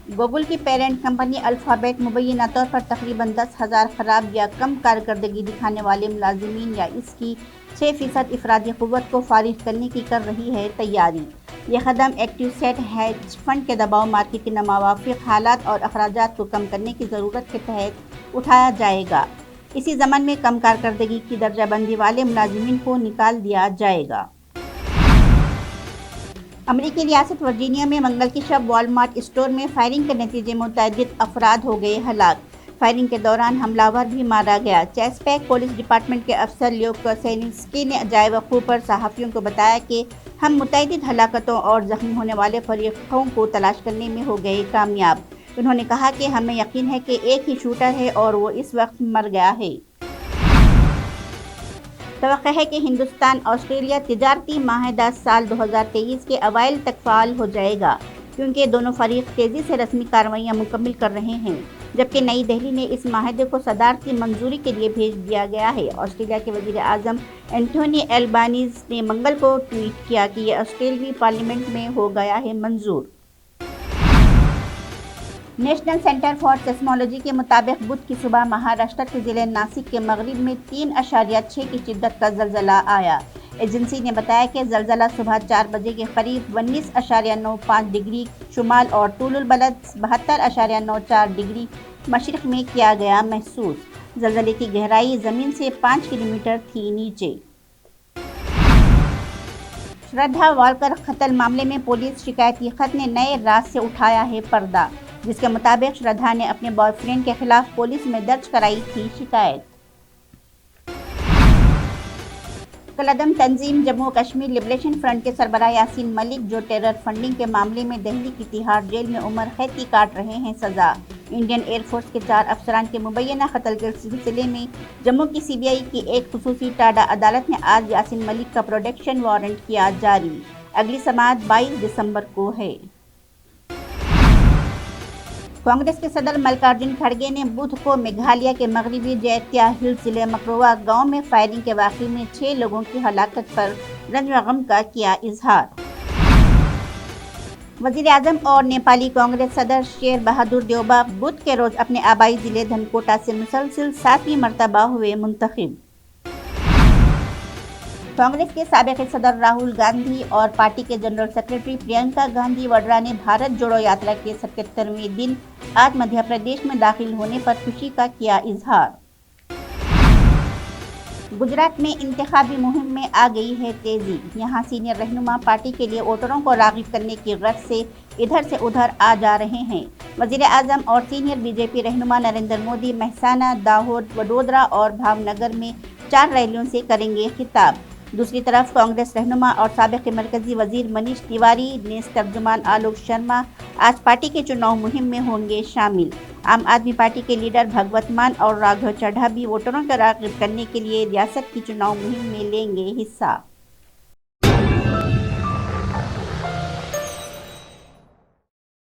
Google کی parent company alphabet مبینہ طور پر تقریباً 10,000 خراب یا کم کارکردگی دکھانے والے ملازمین یا اس کی 6% افرادی قوت کو فارغ کرنے کی کر رہی ہے تیاری۔ یہ قدم ایکٹیو سیٹ ہیج فنڈ کے دباؤ، مارکیٹ کے ناموافق حالات اور اخراجات کو کم کرنے کی ضرورت کے تحت اٹھایا جائے گا۔ اسی ضمن میں کم کارکردگی کی درجہ بندی والے ملازمین کو نکال دیا جائے گا۔ امریکی ریاست ورجینیا میں منگل کی شب والمارٹ اسٹور میں فائرنگ کے نتیجے میں متعدد افراد ہو گئے ہلاک۔ فائرنگ کے دوران حملہ آور بھی مارا گیا۔ چیسپیک پولیس ڈپارٹمنٹ کے افسر لیوک سینسکی نے جائے وقوع پر صحافیوں کو بتایا کہ ہم متعدد ہلاکتوں اور زخمی ہونے والے فریقوں کو تلاش کرنے میں ہو گئے کامیاب۔ انہوں نے کہا کہ ہمیں یقین ہے کہ ایک ہی شوٹر ہے اور وہ اس وقت مر گیا ہے۔ توقع ہے کہ ہندوستان آسٹریلیا تجارتی معاہدہ سال 2023 کے اوائل تک فعال ہو جائے گا، کیونکہ دونوں فریق تیزی سے رسمی کارروائیاں مکمل کر رہے ہیں، جبکہ نئی دہلی نے اس معاہدے کو صدارتی منظوری کے لیے بھیج دیا گیا ہے۔ آسٹریلیا کے وزیر اعظم اینتھونی ایلبانیز نے منگل کو ٹویٹ کیا کہ یہ آسٹریلوی پارلیمنٹ میں ہو گیا ہے منظور۔ نیشنل سینٹر فار سیسمولوجی کے مطابق بدھ کی صبح مہاراشٹر کے ضلع ناسک کے مغرب میں 3.6 کی شدت کا زلزلہ آیا۔ ایجنسی نے بتایا کہ زلزلہ صبح 4 بجے کے قریب 19.95 ڈگری شمال اور طول البلد 72.94 ڈگری مشرق میں کیا گیا محسوس۔ زلزلے کی گہرائی زمین سے 5 کلومیٹر تھی نیچے۔ شردھا والکر قتل معاملے میں پولیس شکایتی خط نے نئے راز سے اٹھایا ہے پردہ، جس کے مطابق شردھا نے اپنے بوائے فرینڈ کے خلاف پولیس میں درج کرائی تھی شکایت۔ کالعدم تنظیم جموں کشمیر لبریشن فرنٹ کے سربراہ یاسین ملک، جو ٹیرر فنڈنگ کے معاملے میں دہلی کی تہاڑ جیل میں عمر قید کی کاٹ رہے ہیں سزا۔ انڈین ایئر فورس کے 4 افسران کے مبینہ قتل کے سلسلے میں جموں کی سی بی آئی کی ایک خصوصی ٹاڈا عدالت نے آج یاسین ملک کا پروٹیکشن وارنٹ کیا جاری۔ اگلی سماعت 22 دسمبر کو ہے۔ کانگریس کے صدر ملکارجن کھڑگے نے بدھ کو میگھالیہ کے مغربی جیتیہ ہلز ضلع مکروا گاؤں میں فائرنگ کے واقعے میں 6 لوگوں کی ہلاکت پر رنج و غم کا کیا اظہار۔ وزیر اعظم اور نیپالی کانگریس صدر شیر بہادر دیوبا بدھ کے روز اپنے آبائی ضلع دھنکوٹا سے مسلسل 7ویں مرتبہ ہوئے منتخب۔ کانگریس کے سابق صدر راہل گاندھی اور پارٹی کے جنرل سیکرٹری پرینکا گاندھی وڈرا نے بھارت جوڑو یاترا کے 77ویں دن آج مدھیہ پردیش میں داخل ہونے پر خوشی کا کیا اظہار۔ گجرات میں انتخابی مہم میں آ گئی ہے تیزی۔ یہاں سینئر رہنما پارٹی کے لیے ووٹروں کو راغب کرنے کی غرض سے ادھر سے ادھر آ جا رہے ہیں۔ وزیر اعظم اور سینئر بی جے پی رہنما نریندر مودی مہسانہ، داہود، وڈودرا اور بھاونگر میں 4 ریلیوں سے کریں گے خطاب۔ دوسری طرف کانگریس رہنما اور سابق مرکزی وزیر منیش تیواری، نیز ترجمان آلوک شرما آج پارٹی کے چناؤ مہم میں ہوں گے شامل۔ عام آدمی پارٹی کے لیڈر بھگوت مان اور راگھو چڈھا بھی ووٹروں کو راغب کرنے کے لیے ریاست کی چناؤ مہم میں لیں گے حصہ۔